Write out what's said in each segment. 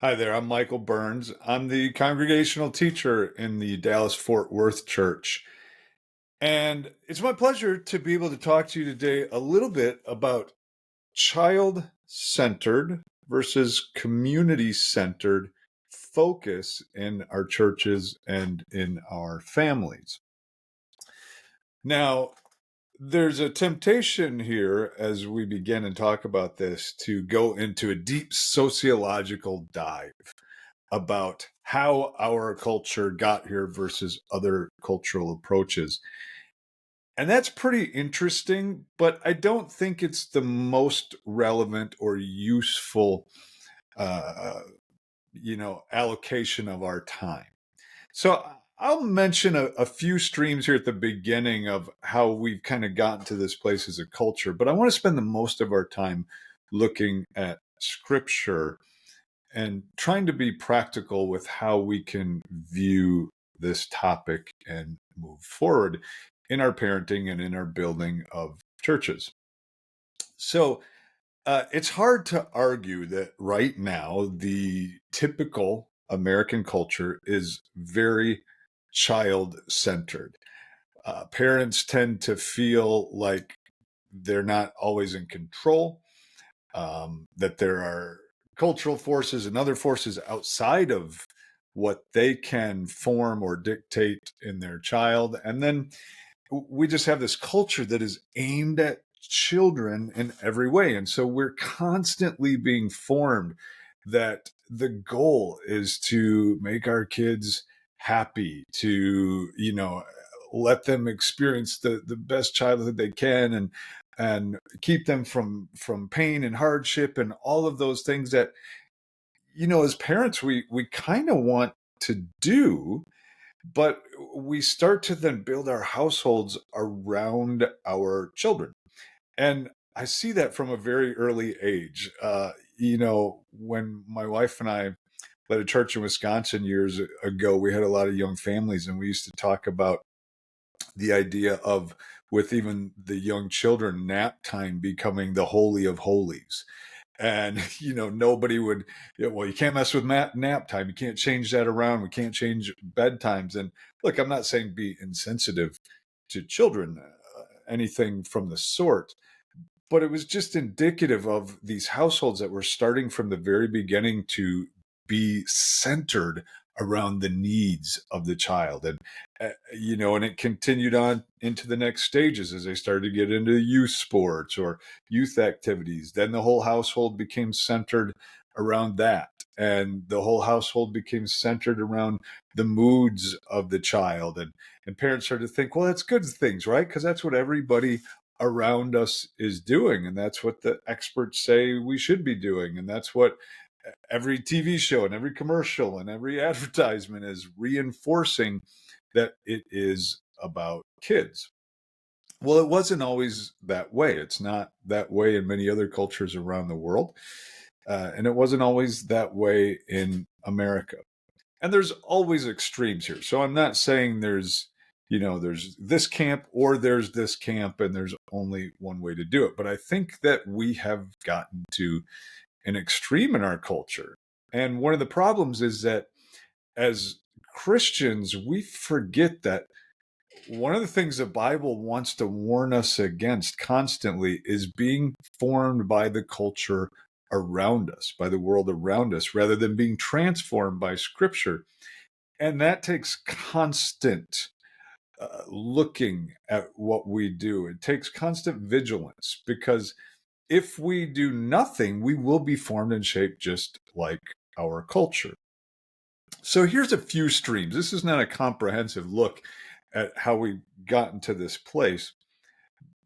Hi there, I'm Michael Burns. I'm the congregational teacher in the Dallas Fort Worth Church. And it's my pleasure to be able to talk to you today a little bit about child centered versus community centered focus in our churches and in our families. Now, there's a temptation here as we begin and talk about this to go into a deep sociological dive about how our culture got here versus other cultural approaches. And that's pretty interesting, but I don't think it's the most relevant or useful, uh, allocation of our time. So I'll mention a few streams here at the beginning of how we've kind of gotten to this place as a culture, but I want to spend the most of our time looking at scripture and trying to be practical with how we can view this topic and move forward in our parenting and in our building of churches. So it's hard to argue that right now the typical American culture is very child centered. Parents tend to feel like they're not always in control, that there are cultural forces and other forces outside of what they can form or dictate in their child. And then we just have this culture that is aimed at children in every way. And so we're constantly being formed that the goal is to make our kids happy, to, let them experience the best childhood they can, and keep them from pain and hardship and all of those things that, as parents we kind of want to do, but we start to then build our households around our children. And I see that from a very early age. When my wife and I led a church in Wisconsin years ago, we had a lot of young families, and we used to talk about the idea of, with even the young children, nap time becoming the holy of holies. And nobody would, well, you can't mess with nap time, you can't change that around, we can't change bedtimes. And look, I'm not saying be insensitive to children, anything from the sort, but it was just indicative of these households that were starting from the very beginning to be centered around the needs of the child. And and it continued on into the next stages as they started to get into youth sports or youth activities. Then the whole household became centered around that, and the whole household became centered around the moods of the child. And parents started to think, well, that's good things, right? Because that's what everybody around us is doing, and that's what the experts say we should be doing, and that's what every TV show and every commercial and every advertisement is reinforcing, that it is about kids. Well, it wasn't always that way. It's not that way in many other cultures around the world, and it wasn't always that way in America. And there's always extremes here. So I'm not saying there's this camp or there's this camp and there's only one way to do it. But I think that we have gotten to an extreme in our culture. And one of the problems is that as Christians, we forget that one of the things the Bible wants to warn us against constantly is being formed by the culture around us, by the world around us, rather than being transformed by Scripture. And that takes constant looking at what we do. It takes constant vigilance, because if we do nothing, we will be formed and shaped just like our culture. So here's a few streams. This is not a comprehensive look at how we got into this place,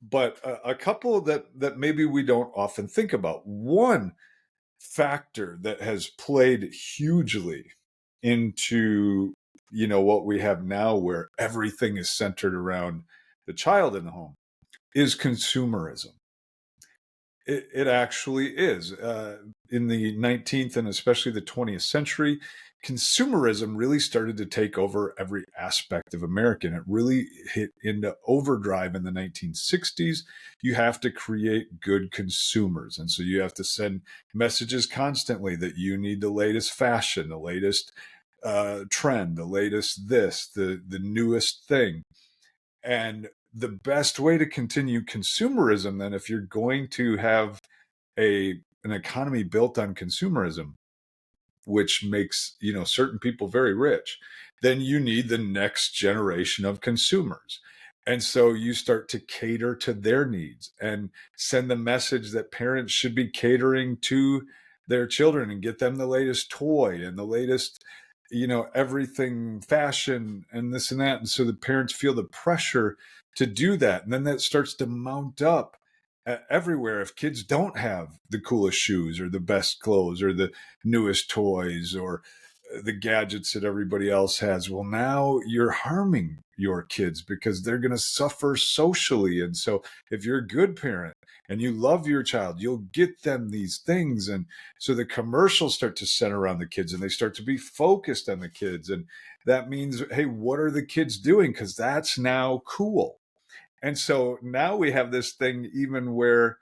but a couple that maybe we don't often think about. One factor that has played hugely into what we have now, where everything is centered around the child in the home, is consumerism. It actually is. in the 19th and especially the 20th century, consumerism really started to take over every aspect of American. It really hit into overdrive in the 1960s. You have to create good consumers. And so you have to send messages constantly that you need the latest fashion, the latest trend, the latest this, the newest thing. And the best way to continue consumerism, then, if you're going to have an economy built on consumerism, which makes certain people very rich, then you need the next generation of consumers. And so you start to cater to their needs and send the message that parents should be catering to their children and get them the latest toy and the latest everything, fashion and this and that. And so the parents feel the pressure to do that, and then that starts to mount up everywhere. If kids don't have the coolest shoes or the best clothes or the newest toys or the gadgets that everybody else has, well, now you're harming your kids because they're going to suffer socially. And so if you're a good parent and you love your child, you'll get them these things. And so the commercials start to center around the kids and they start to be focused on the kids. And that means, hey, what are the kids doing? Because that's now cool. And so now we have this thing even where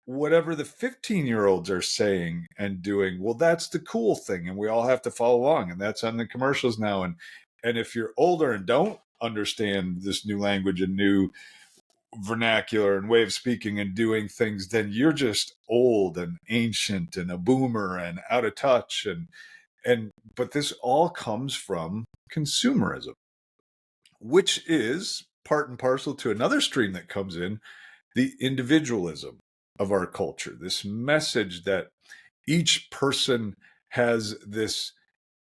whatever the 15-year-olds are saying and doing, well, that's the cool thing. And we all have to follow along. And that's on the commercials now. And if you're older and don't understand this new language and new vernacular and way of speaking and doing things, then you're just old and ancient and a boomer and out of touch. But this all comes from consumerism, which is part and parcel to another stream that comes in, the individualism of our culture, this message that each person has this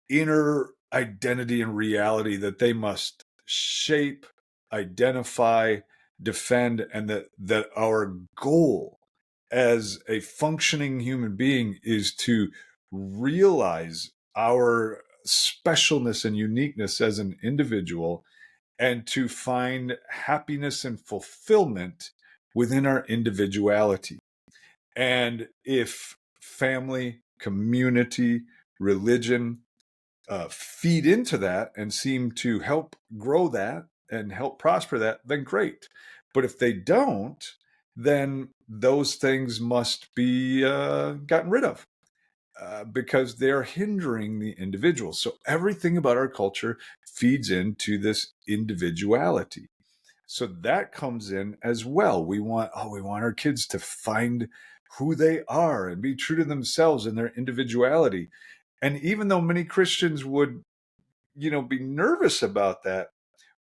inner identity and reality that they must shape, identify, defend, and that our goal as a functioning human being is to realize our specialness and uniqueness as an individual and to find happiness and fulfillment within our individuality. And if family, community, religion feed into that and seem to help grow that and help prosper that, then great. But if they don't, then those things must be gotten rid of. Because they're hindering the individual. So everything about our culture feeds into this individuality. So that comes in as well. We want our kids to find who they are and be true to themselves and their individuality. And even though many Christians would, be nervous about that,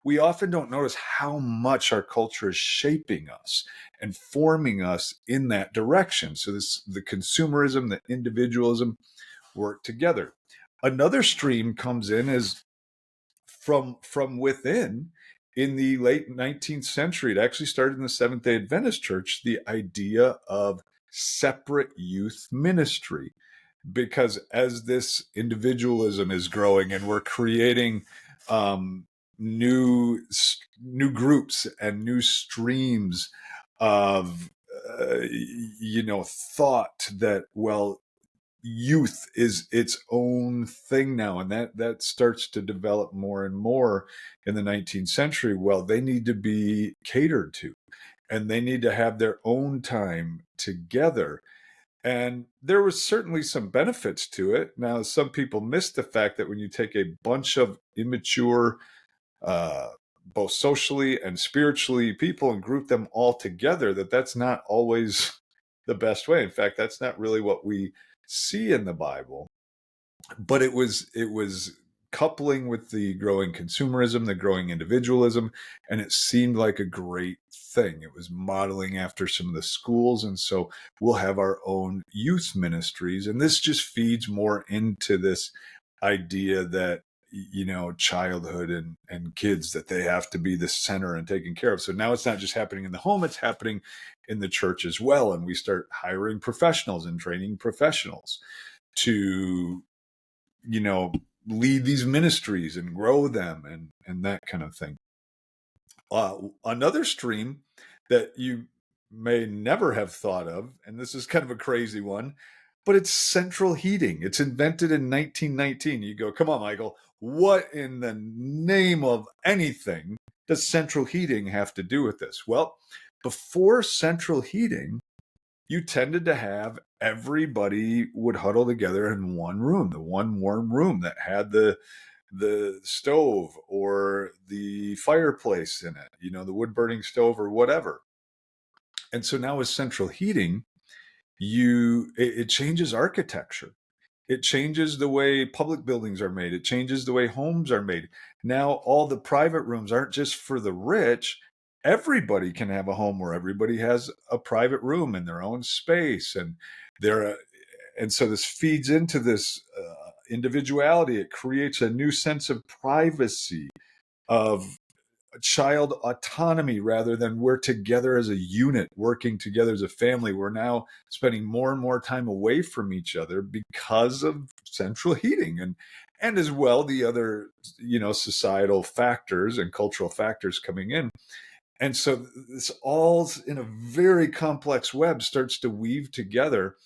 we often don't notice how much our culture is shaping us and forming us in that direction. So the consumerism, the individualism work together. Another stream comes in as from within. In the late 19th century, it actually started in the Seventh-day Adventist Church, the idea of separate youth ministry. Because as this individualism is growing and we're creating new groups and new streams of thought that, well, youth is its own thing now, and that starts to develop more and more in the 19th century. Well, they need to be catered to and they need to have their own time together. And there was certainly some benefits to it. Now, some people miss the fact that when you take a bunch of immature, uh, both socially and spiritually, people and group them all together, that's not always the best way. In fact, that's not really what we see in the Bible. But it was coupling with the growing consumerism, the growing individualism, and it seemed like a great thing. It was modeling after some of the schools, and so we'll have our own youth ministries, and this just feeds more into this idea that childhood and kids, that they have to be the center and taken care of. So now it's not just happening in the home, it's happening in the church as well, and we start hiring professionals and training professionals to lead these ministries and grow them and that kind of thing. Another stream that you may never have thought of, and this is kind of a crazy one, but it's central heating. It's invented in 1919. You go, come on, Michael, what in the name of anything does central heating have to do with this? Well, before central heating, you tended to have everybody would huddle together in one room, the one warm room that had the stove or the fireplace in it, the wood burning stove or whatever. And so now with central heating, it changes architecture. It changes the way public buildings are made. It changes the way homes are made. Now all the private rooms aren't just for the rich. Everybody can have a home where everybody has a private room in their own space, and so this feeds into this individuality. It creates a new sense of privacy, of child autonomy, rather than we're together as a unit, working together as a family. We're now spending more and more time away from each other because of central heating, and as well the other societal factors and cultural factors coming in. And so this all in a very complex web starts to weave together,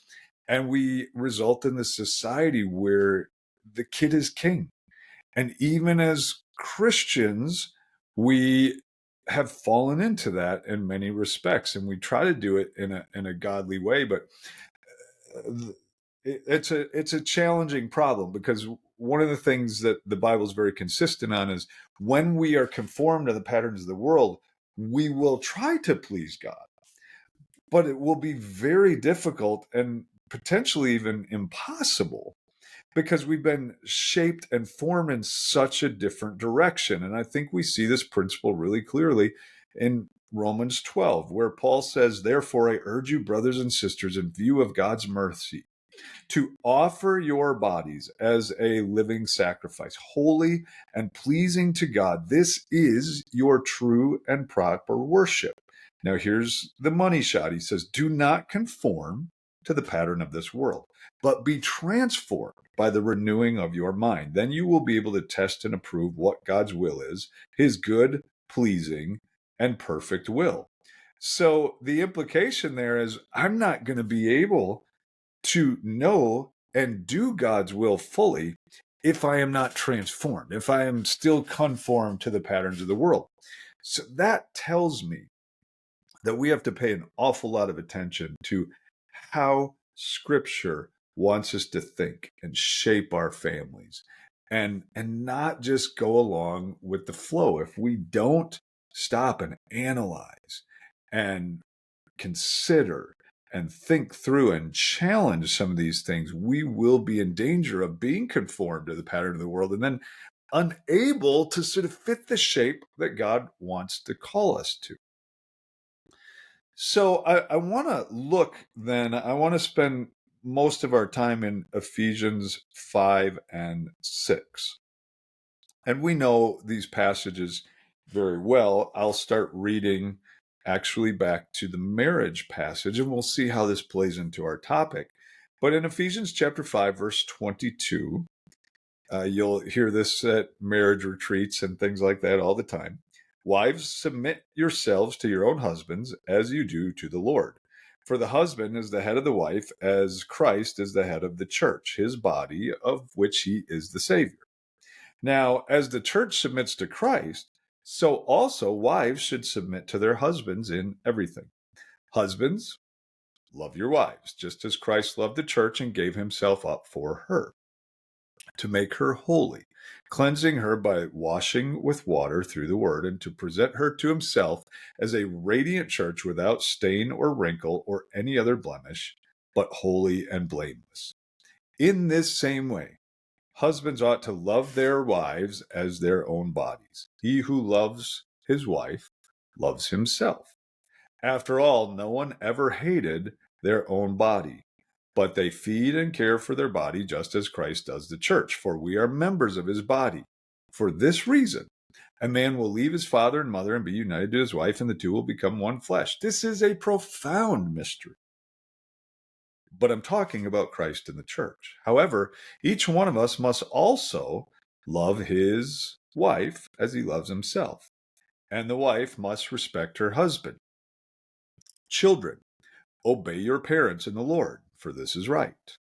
and we result in this society where the kid is king. And even as Christians, we have fallen into that in many respects, and we try to do it in a godly way. But it's a challenging problem, because one of the things that the Bible is very consistent on is when we are conformed to the patterns of the world, we will try to please God, but it will be very difficult and potentially even impossible, because we've been shaped and formed in such a different direction. And I think we see this principle really clearly in Romans 12, where Paul says, "Therefore, I urge you, brothers and sisters, in view of God's mercy, to offer your bodies as a living sacrifice, holy and pleasing to God. This is your true and proper worship." Now, here's the money shot. He says, "Do not conform to the pattern of this world, but be transformed by the renewing of your mind. Then you will be able to test and approve what God's will is, his good, pleasing, and perfect will." So the implication there is I'm not going to be able to know and do God's will fully if I am not transformed, if I am still conformed to the patterns of the world. So that tells me that we have to pay an awful lot of attention to how Scripture wants us to think and shape our families, and not just go along with the flow. If we don't stop and analyze and consider and think through and challenge some of these things, we will be in danger of being conformed to the pattern of the world and then unable to sort of fit the shape that God wants to call us to. So I want to I want to spend most of our time in Ephesians 5 and 6. And we know these passages very well. I'll start reading actually back to the marriage passage, and we'll see how this plays into our topic. But in Ephesians chapter 5, verse 22, you'll hear this at marriage retreats and things like that all the time. "Wives, submit yourselves to your own husbands as you do to the Lord. For the husband is the head of the wife, as Christ is the head of the church, his body, of which he is the Savior. Now, as the church submits to Christ, so also wives should submit to their husbands in everything. Husbands, love your wives, just as Christ loved the church and gave himself up for her, to make her holy, cleansing her by washing with water through the word, and to present her to himself as a radiant church without stain or wrinkle or any other blemish, but holy and blameless. In this same way, husbands ought to love their wives as their own bodies. He who loves his wife loves himself. After all, no one ever hated their own body, but they feed and care for their body just as Christ does the church, for we are members of his body. For this reason, a man will leave his father and mother and be united to his wife, and the two will become one flesh. This is a profound mystery. But I'm talking about Christ and the church. However, each one of us must also love his wife as he loves himself, and the wife must respect her husband. Children, obey your parents in the Lord, for this is right.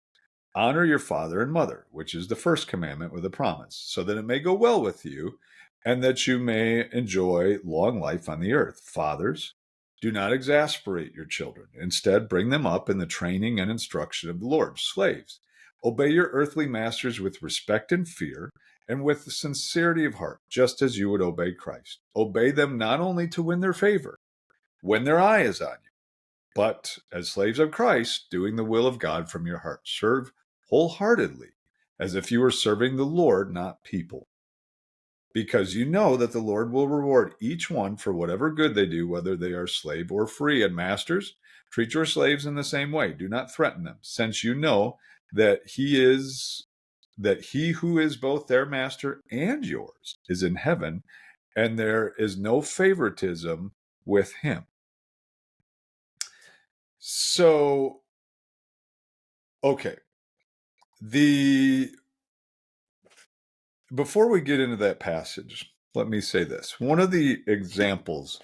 Honor your father and mother, which is the first commandment with a promise, so that it may go well with you and that you may enjoy long life on the earth. Fathers, do not exasperate your children. Instead, bring them up in the training and instruction of the Lord. Slaves, obey your earthly masters with respect and fear and with the sincerity of heart, just as you would obey Christ. Obey them not only to win their favor when their eye is on you, but as slaves of Christ, doing the will of God from your heart. Serve wholeheartedly, as if you were serving the Lord, not people, because you know that the Lord will reward each one for whatever good they do, whether they are slave or free. And masters, treat your slaves in the same way. Do not threaten them, since you know that he who is both their master and yours is in heaven, and there is no favoritism with him. So, okay. Before we get into that passage, let me say this. One of the examples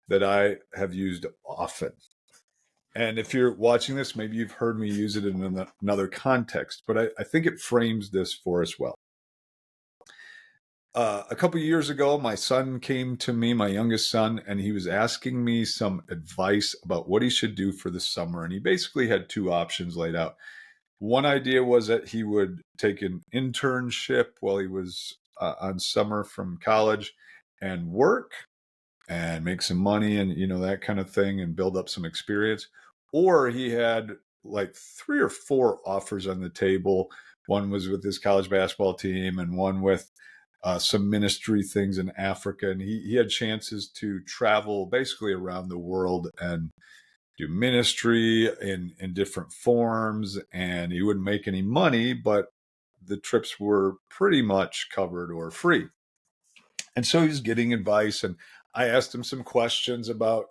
that I have used often, and if you're watching this, maybe you've heard me use it in another context, but I think it frames this for us well. A couple of years ago, my son came to me, my youngest son, and he was asking me some advice about what he should do for the summer. And he basically had two options laid out. One idea was that he would take an internship while he was on summer from college and work and make some money and, that kind of thing and build up some experience. Or he had like 3 or 4 offers on the table. One was with his college basketball team and one with some ministry things in Africa. And he had chances to travel basically around the world and do ministry in different forms. And he wouldn't make any money, but the trips were pretty much covered or free. And so he's getting advice. And I asked him some questions about,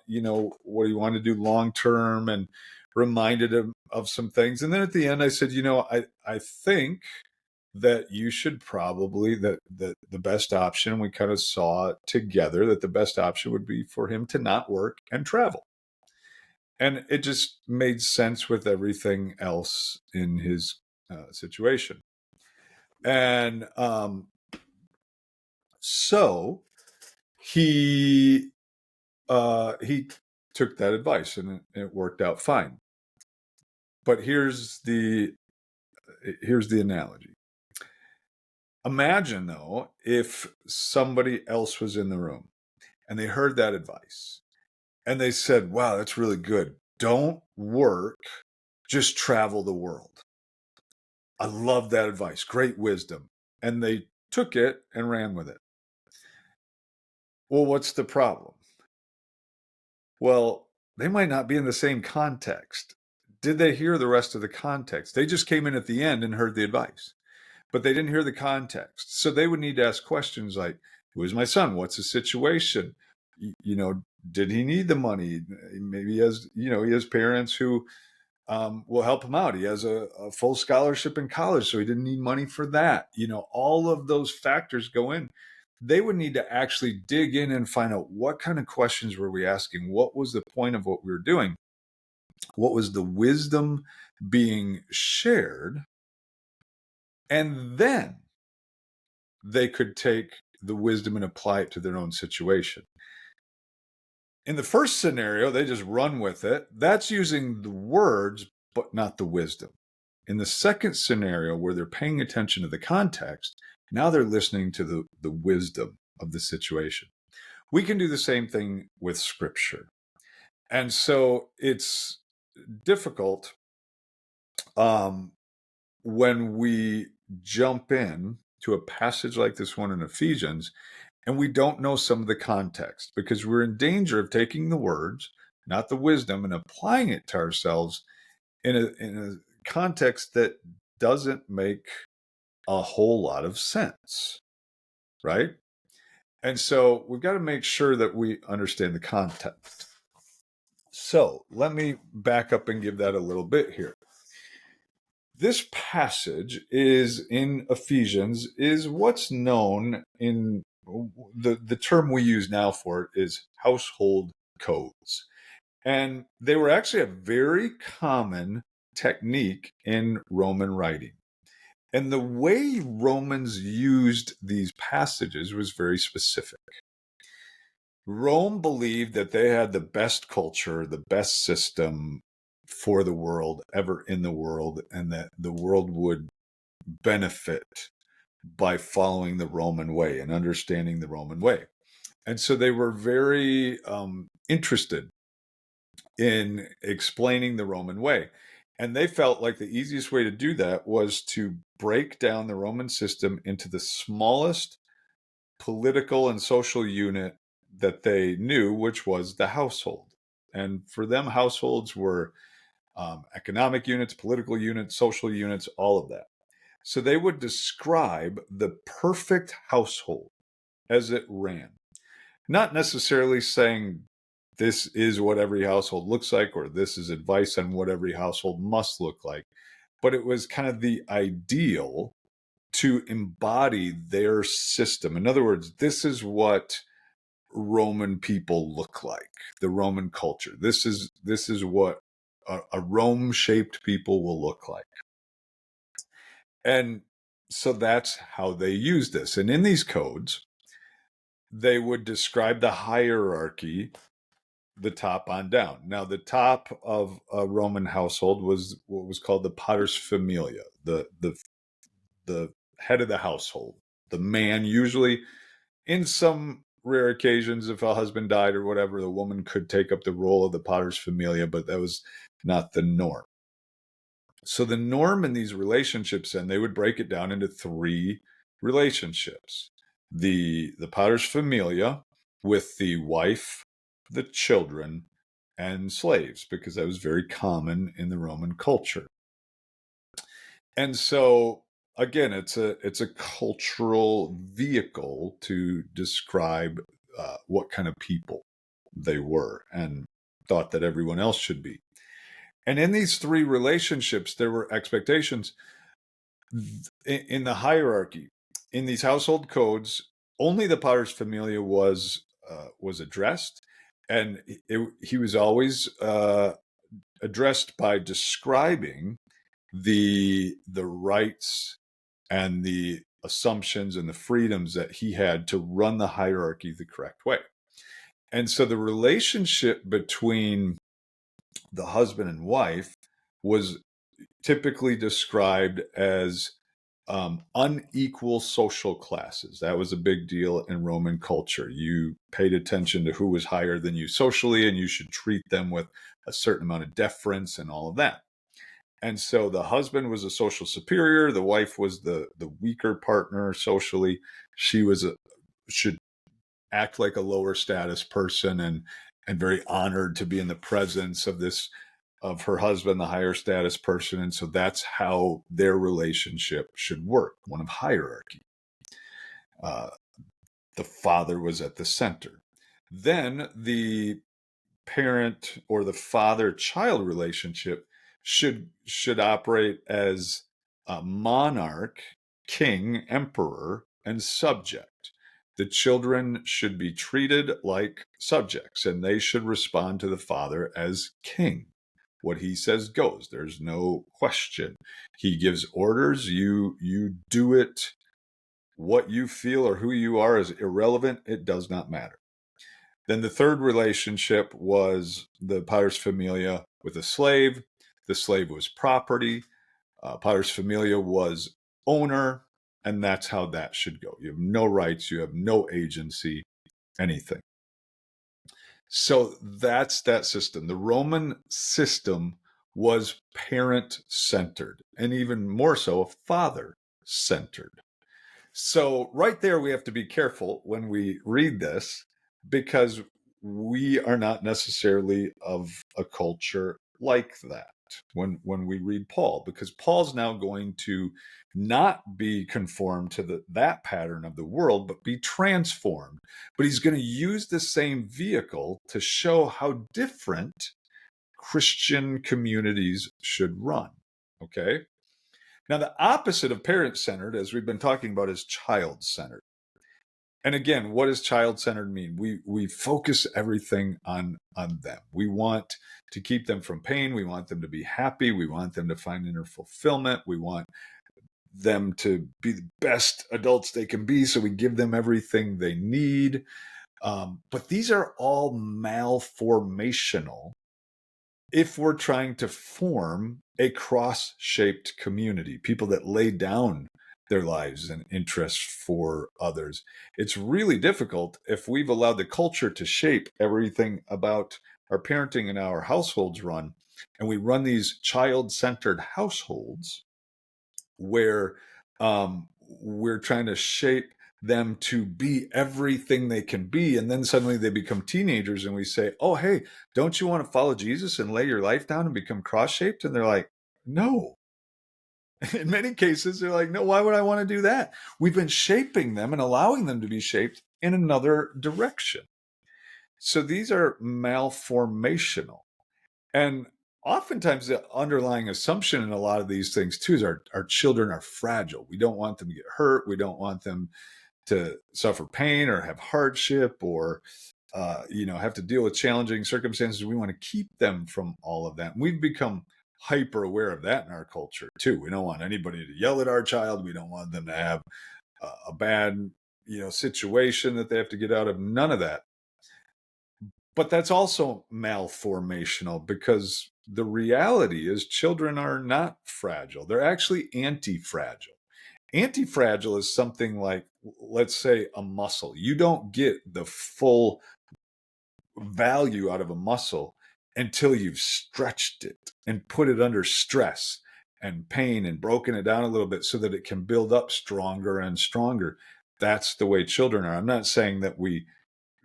what do you want to do long term, and reminded him of some things. And then at the end, I said, I think that you should probably, that the best option, we kind of saw together that the best option would be for him to not work and travel. And it just made sense with everything else in his situation. And so he took that advice, and it worked out fine. But here's the analogy. Imagine, though, if somebody else was in the room and they heard that advice and they said, wow, that's really good. Don't work, just travel the world. I love that advice. Great wisdom. And they took it and ran with it. Well, what's the problem? Well, they might not be in the same context. Did they hear the rest of the context? They just came in at the end and heard the advice, but they didn't hear the context. So they would need to ask questions like, who is my son? What's the situation? Did he need the money? Maybe he has parents who will help him out. He has a full scholarship in college, so he didn't need money for that. All of those factors go in. They would need to actually dig in and find out what kind of questions were we asking? What was the point of what we were doing? What was the wisdom being shared? And then they could take the wisdom and apply it to their own situation. In the first scenario, they just run with it. That's using the words, but not the wisdom. In the second scenario, where they're paying attention to the context, now they're listening to the wisdom of the situation. We can do the same thing with Scripture. And so it's difficult when we jump in to a passage like this one in Ephesians, and we don't know some of the context, because we're in danger of taking the words, not the wisdom, and applying it to ourselves in a context that doesn't make a whole lot of sense, right? And so we've got to make sure that we understand the context. So let me back up and give that a little bit here. This passage is in Ephesians, is what's known in the term we use now for it is household codes. And they were actually a very common technique in Roman writing. And the way Romans used these passages was very specific. Rome believed that they had the best culture, the best system for the world ever in the world, and that the world would benefit by following the Roman way and understanding the Roman way. And so they were very interested in explaining the Roman way. And they felt like the easiest way to do that was to break down the Roman system into the smallest political and social unit that they knew, which was the household. And for them, households were economic units, political units, social units, all of that. So they would describe the perfect household as it ran, not necessarily saying this is what every household looks like or this is advice on what every household must look like, but it was kind of the ideal to embody their system. In other words, this is what Roman people look like, the Roman culture. This is what a Rome-shaped people will look like. And so that's how they use this. And in these codes, they would describe the hierarchy, the top on down. Now, the top of a Roman household was what was called the pater familia, the head of the household, the man. Usually, in some rare occasions, if a husband died or whatever, the woman could take up the role of the pater familia, but that was not the norm. So the norm in these relationships, and they would break it down into three relationships: the pater familia with the wife, the children, and slaves, because that was very common in the Roman culture. And so again, it's a cultural vehicle to describe what kind of people they were and thought that everyone else should be. And in these three relationships, there were expectations in the hierarchy. In these household codes, only the pater familia was addressed, and he was always addressed by describing the rights and the assumptions and the freedoms that he had to run the hierarchy the correct way. And so the relationship between the husband and wife was typically described as unequal social classes. That was a big deal in Roman culture. You paid attention to who was higher than you socially, and you should treat them with a certain amount of deference and all of that. And so the husband was a social superior. The wife was the weaker partner socially. She should act like a lower status person and very honored to be in the presence of her husband, the higher status person. And so that's how their relationship should work, one of hierarchy. The father was at the center. Then the parent or the father-child relationship should operate as a monarch, king, emperor, and subject. The children should be treated like subjects, and they should respond to the father as king. What he says goes. There's no question. He gives orders. You do it. What you feel or who you are is irrelevant. It does not matter. Then the third relationship was the pater familia with a slave. The slave was property. Pater familia was owner, and that's how that should go. You have no rights. You have no agency, anything. So that's that system. The Roman system was parent-centered, and even more so, father-centered. So right there, we have to be careful when we read this, because we are not necessarily of a culture like that when we read Paul, because Paul's now going to not be conformed to that pattern of the world, but be transformed. But he's going to use the same vehicle to show how different Christian communities should run. Okay? Now, the opposite of parent-centered, as we've been talking about, is child-centered. And again, what does child-centered mean? We focus everything on them. We want to keep them from pain. We want them to be happy. We want them to find inner fulfillment. We want them to be the best adults they can be. So we give them everything they need. But these are all malformational if we're trying to form a cross-shaped community, people that lay down their lives and interests for others. It's really difficult if we've allowed the culture to shape everything about our parenting and our households run, and we run these child-centered households where we're trying to shape them to be everything they can be. And then suddenly they become teenagers and we say, oh, hey, don't you want to follow Jesus and lay your life down and become cross-shaped? And they're like, no. In many cases, they're like, no, why would I want to do that? We've been shaping them and allowing them to be shaped in another direction. So these are malformational. And oftentimes the underlying assumption in a lot of these things too is our children are fragile. We don't want them to get hurt. We don't want them to suffer pain or have hardship or have to deal with challenging circumstances. We want to keep them from all of that. And we've become hyper aware of that in our culture too. We don't want anybody to yell at our child. We don't want them to have a bad situation that they have to get out of. None of that. But that's also malformational, because the reality is children are not fragile. They're actually anti-fragile. Anti-fragile is something like, let's say, a muscle. You don't get the full value out of a muscle until you've stretched it and put it under stress and pain and broken it down a little bit so that it can build up stronger and stronger. That's the way children are. I'm not saying that we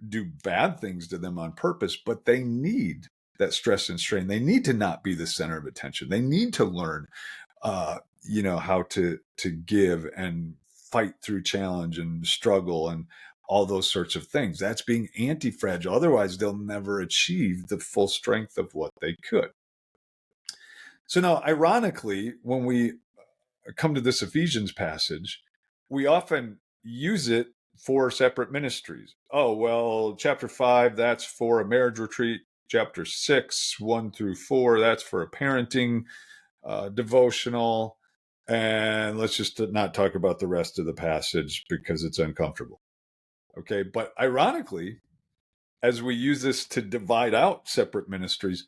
do bad things to them on purpose, but they need that stress and strain. They need to not be the center of attention. They need to learn, how to give and fight through challenge and struggle and all those sorts of things. That's being anti-fragile. Otherwise, they'll never achieve the full strength of what they could. So now, ironically, when we come to this Ephesians passage, we often use it for separate ministries. Oh, well, chapter 5, that's for a marriage retreat. Chapter 6, 1 through 4, that's for a parenting devotional. And let's just not talk about the rest of the passage because it's uncomfortable. Okay, but ironically, as we use this to divide out separate ministries,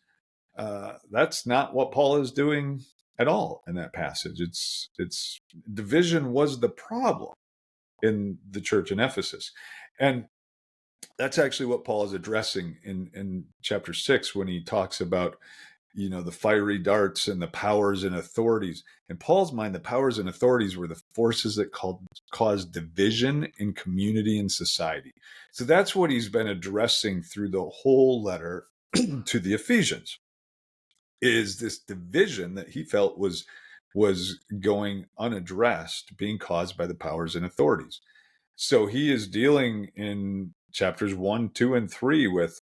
that's not what Paul is doing at all in that passage. It's division was the problem in the church in Ephesus. And that's actually what Paul is addressing in chapter 6 when he talks about, the fiery darts and the powers and authorities. In Paul's mind, the powers and authorities were the forces that caused division in community and society. So that's what he's been addressing through the whole letter to the Ephesians, is this division that he felt was going unaddressed, being caused by the powers and authorities. So he is dealing in chapters 1, 2, and 3 with,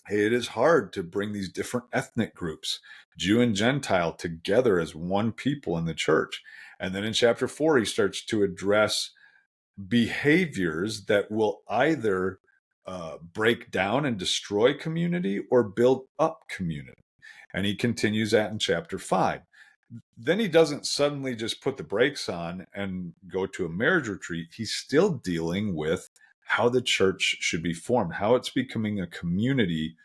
hey, it is hard to bring these different ethnic groups, Jew and Gentile, together as one people in the church. And then in chapter 4, he starts to address behaviors that will either break down and destroy community or build up community. And he continues that in chapter 5. Then he doesn't suddenly just put the brakes on and go to a marriage retreat. He's still dealing with how the church should be formed, how it's becoming a community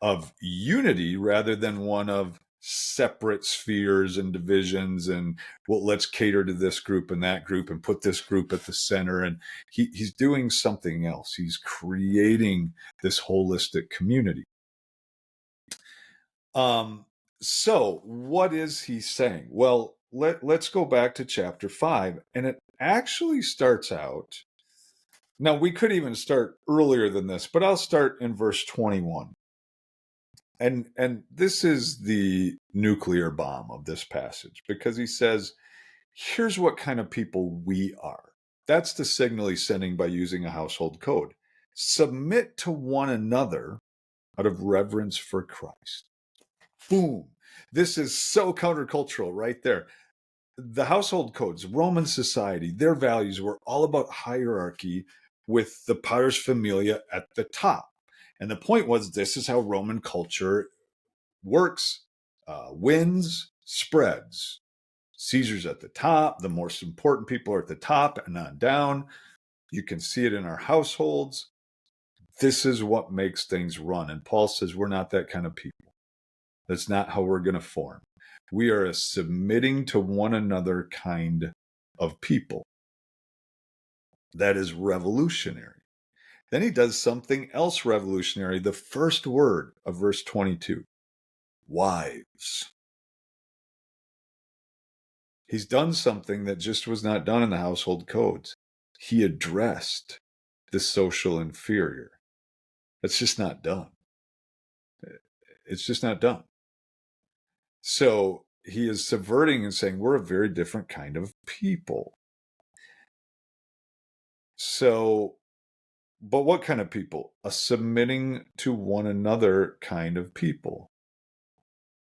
of unity rather than one of separate spheres and divisions and, well, let's cater to this group and that group and put this group at the center. And he's doing something else. He's creating this holistic community. So what is he saying? Well, let's go back to chapter 5, and it actually starts out. Now, we could even start earlier than this, but I'll start in verse 21. And this is the nuclear bomb of this passage, because he says, here's what kind of people we are. That's the signal he's sending by using a household code. Submit to one another out of reverence for Christ. Boom. This is so countercultural right there. The household codes, Roman society, their values were all about hierarchy, with the paterfamilias at the top. And the point was, this is how Roman culture works. Wins, spreads. Caesar's at the top. The most important people are at the top and on down. You can see it in our households. This is what makes things run. And Paul says we're not that kind of people. That's not how we're going to form. We are a submitting to one another kind of people. That is revolutionary. Then he does something else revolutionary. The first word of verse 22, wives. He's done something that just was not done in the household codes. He addressed the social inferior. That's just not done. It's just not done. So he is subverting and saying we're a very different kind of people. So, but what kind of people? A submitting to one another kind of people.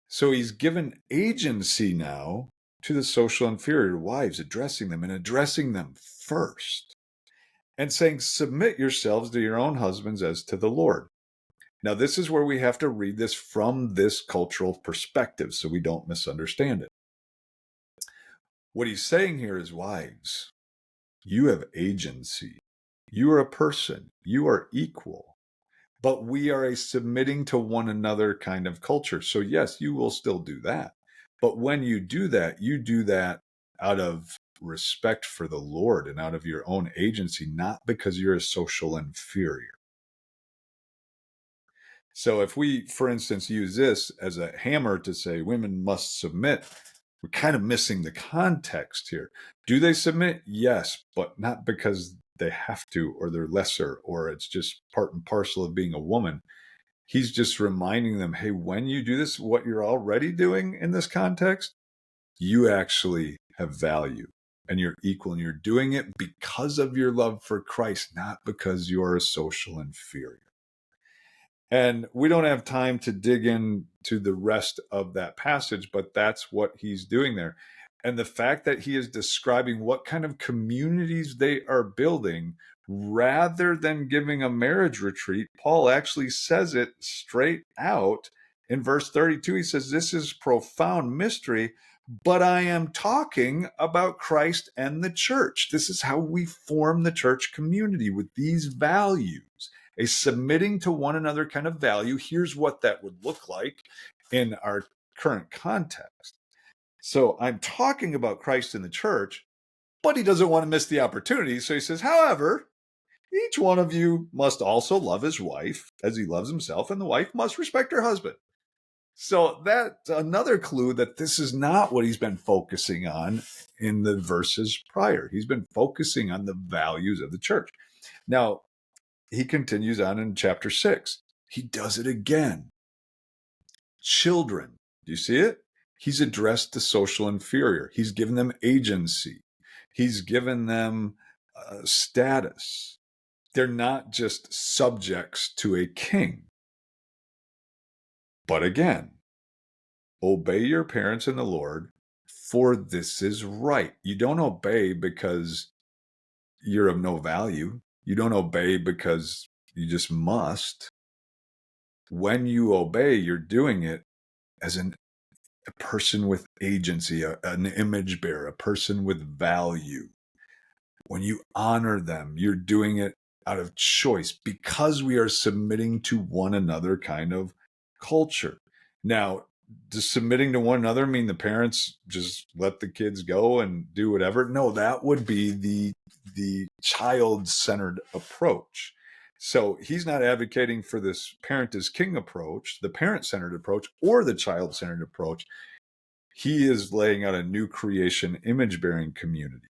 So he's given agency now to the social inferior wives, addressing them and addressing them first, and saying, submit yourselves to your own husbands as to the Lord. Now, this is where we have to read this from this cultural perspective so we don't misunderstand it. What he's saying here is, wives, you have agency. You are a person. You are equal. But we are a submitting to one another kind of culture. So yes, you will still do that. But when you do that out of respect for the Lord and out of your own agency, not because you're a social inferior. So if we, for instance, use this as a hammer to say women must submit, we're kind of missing the context here. Do they submit? Yes, but not because they have to or they're lesser or it's just part and parcel of being a woman. He's just reminding them, hey, when you do this, what you're already doing in this context, you actually have value and you're equal and you're doing it because of your love for Christ, not because you're a social inferior. And we don't have time to dig into the rest of that passage, but that's what he's doing there. And the fact that he is describing what kind of communities they are building rather than giving a marriage retreat, Paul actually says it straight out in verse 32. He says, this is profound mystery, but I am talking about Christ and the church. This is how we form the church community, with these values. A submitting to one another kind of value. Here's what that would look like in our current context. So I'm talking about Christ in the church, but he doesn't want to miss the opportunity. So he says, however, each one of you must also love his wife as he loves himself, and the wife must respect her husband. So that's another clue that this is not what he's been focusing on in the verses prior. He's been focusing on the values of the church. Now, he continues on in chapter 6. He does it again. Children, do you see it? He's addressed the social inferior. He's given them agency. He's given them status. They're not just subjects to a king. But again, obey your parents in the Lord, for this is right. You don't obey because you're of no value. You don't obey because you just must. When you obey, you're doing it as a person with agency, an image bearer, a person with value. When you honor them, you're doing it out of choice because we are submitting to one another kind of culture. Now, does submitting to one another mean the parents just let the kids go and do whatever? No, that would be the child-centered approach. So he's not advocating for this parent as king approach, the parent-centered approach, or the child-centered approach. He is laying out a new creation, image-bearing community.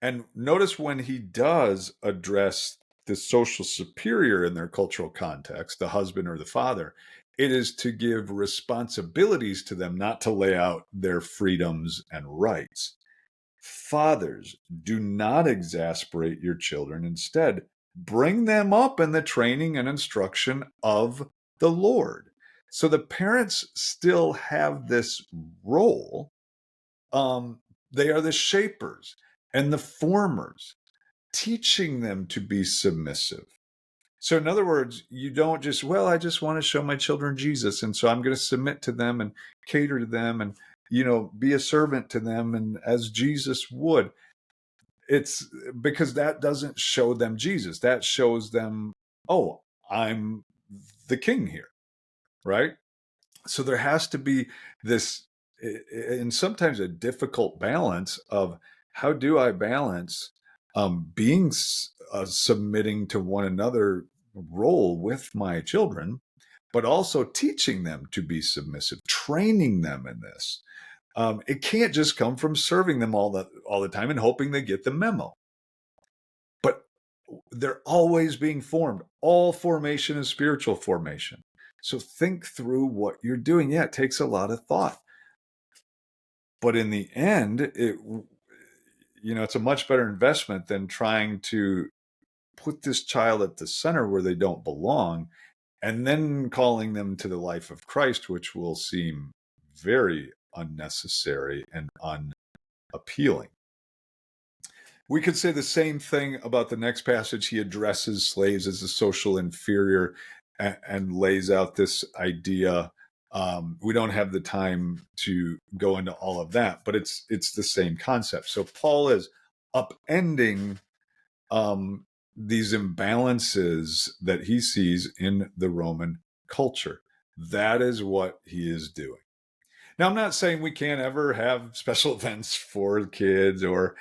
And notice when he does address the social superior in their cultural context, the husband or the father, it is to give responsibilities to them, not to lay out their freedoms and rights. Fathers, do not exasperate your children. Instead, bring them up in the training and instruction of the Lord. So the parents still have this role. They are the shapers and the formers. teaching them to be submissive. So in other words, you don't just, well, I just want to show my children Jesus, and so I'm going to submit to them and cater to them and, be a servant to them, and as Jesus would. It's because that doesn't show them Jesus. That shows them, oh, I'm the king here, right? So there has to be this, and sometimes a difficult balance of how do I balance being submitting to one another role with my children, but also teaching them to be submissive, training them in this. It can't just come from serving them all the time and hoping they get the memo. But they're always being formed. All formation is spiritual formation. So think through what you're doing. Yeah, it takes a lot of thought. But in the end, it's a much better investment than trying to put this child at the center where they don't belong and then calling them to the life of Christ, which will seem very unnecessary and unappealing. We could say the same thing about the next passage. He addresses slaves as a social inferior and lays out this idea. We don't have the time to go into all of that, but it's the same concept. So Paul is upending these imbalances that he sees in the Roman culture. That is what he is doing. Now, I'm not saying we can't ever have special events for kids or,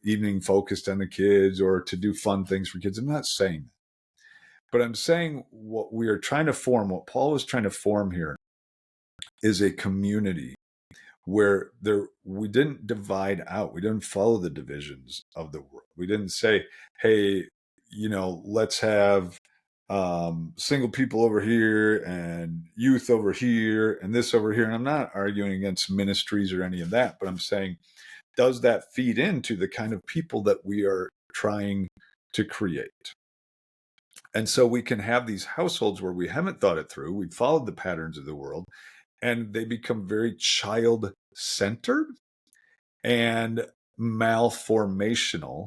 evening focused on the kids or to do fun things for kids. I'm not saying that. But I'm saying what we are trying to form, what Paul is trying to form here, is a community where we didn't divide out. We didn't follow the divisions of the world. We didn't say, hey, let's have single people over here and youth over here and this over here. And I'm not arguing against ministries or any of that, but I'm saying, does that feed into the kind of people that we are trying to create? And so we can have these households where we haven't thought it through. We've followed the patterns of the world and they become very child-centered and malformational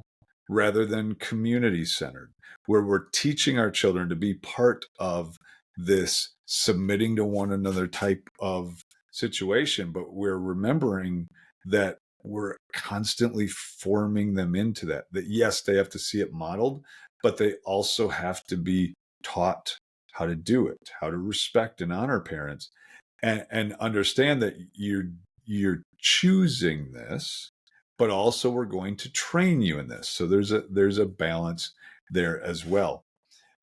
rather than community-centered, where we're teaching our children to be part of this submitting to one another type of situation, but we're remembering that we're constantly forming them into that yes, they have to see it modeled, but they also have to be taught how to do it, how to respect and honor parents, and understand that you're choosing this, but also we're going to train you in this. So there's a balance there as well.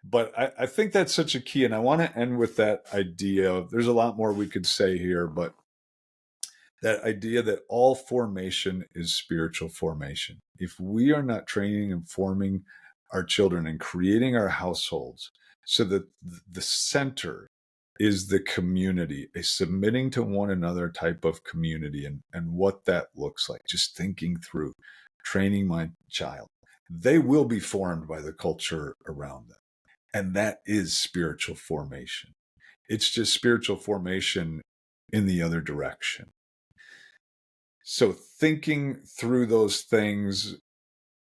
But I think that's such a key, and I want to end with that idea. There's a lot more we could say here, but that idea that all formation is spiritual formation. If we are not training and forming our children and creating our households so that the center is the community, a submitting to one another type of community, and what that looks like, just thinking through training my child, they will be formed by the culture around them. And that is spiritual formation. It's just spiritual formation in the other direction. So thinking through those things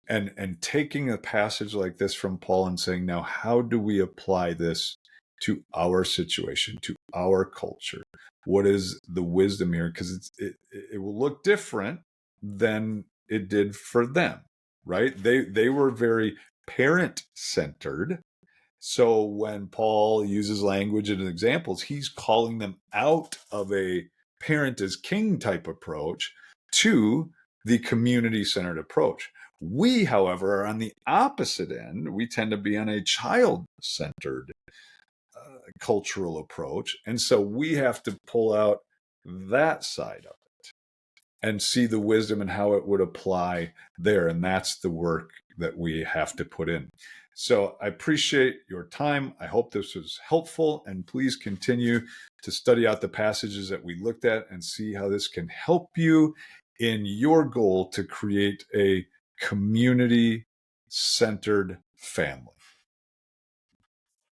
and taking a passage like this from Paul and saying, now, how do we apply this to our situation, to our culture? What is the wisdom here? Because it will look different than it did for them, right? They were very parent-centered. So when Paul uses language and examples, he's calling them out of a parent as king type approach to the community-centered approach. We, however, are on the opposite end. We tend to be on a child-centered cultural approach. And so we have to pull out that side of it and see the wisdom and how it would apply there. And that's the work that we have to put in. So I appreciate your time. I hope this was helpful, and please continue to study out the passages that we looked at and see how this can help you in your goal to create a community-centered family.